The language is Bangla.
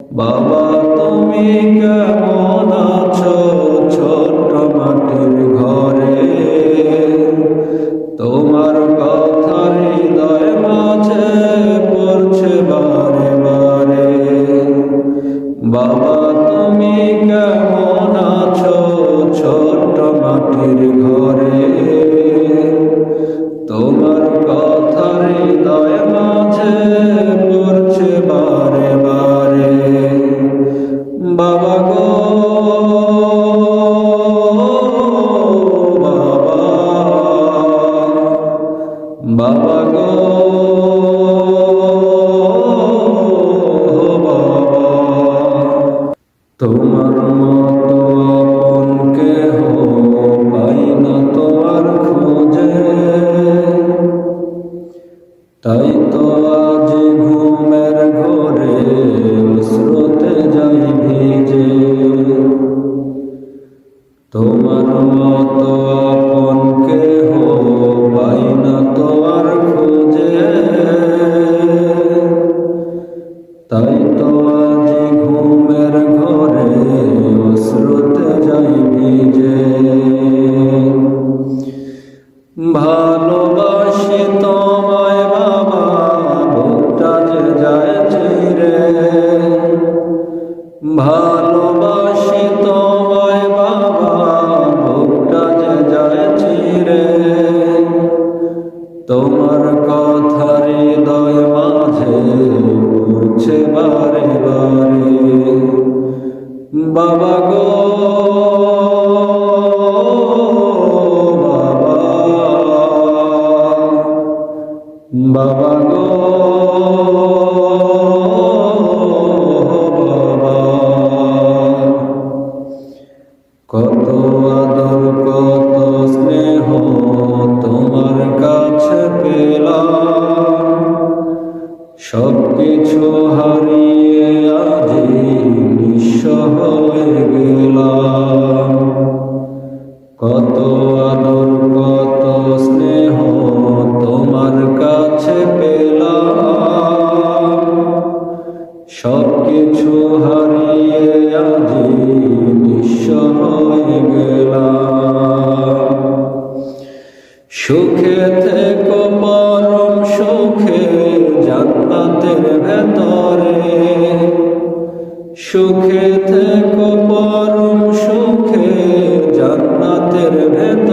বাবা তুমি কেমন আছো ছোট্ট মাটির ঘরে, তোমার কথা হৃদয় মাঝে পড়ছে বারে বারে। বাবা তুমি কেমন আছো ছোট্ট মাটির ঘরে, তোমার কথা হৃদয় মাঝে পড়ছে বারে বারে। বাবা গো বাবা, বাবা গো বাবা, তোমার মতো আপন কেহ পাই না তো আর খোঁজে, তাই তো আজ ঘুমের ঘরে স্রোতে যাই ভিজে। তোমার মতো আপন কেহ পাই না তো আর খোঁজে, তাই তো আজ ঘুমের ঘরে স্রোতে যাই ভিজে। ভালোবাসি তোমায় বাবা বুকটা যে যায় চিরে, ভালোবাসি তোমায় বাবা বুকটা যে যায় চিরে। তোমার কথা হৃদয় মাঝে পড়ছে বারে বারে। বাবা গো বাবা গো বাবা, কত আদর কত স্নেহ তোমার কাছে পেলাম, সবকিছু হারিয়ে আজি নিঃস্ব হয়ে গেলাম। কত আদর কত স্নেহ তোমার কাছে পেলাম, সবকিছু হারিয়ে আজি নিঃস্ব হয়ে গেলাম। সুখে থেকো পরম সুখে জান্নাতের ভেতরে, সুখে থেকো পরম সুখে জান্নাতের ভেতরে।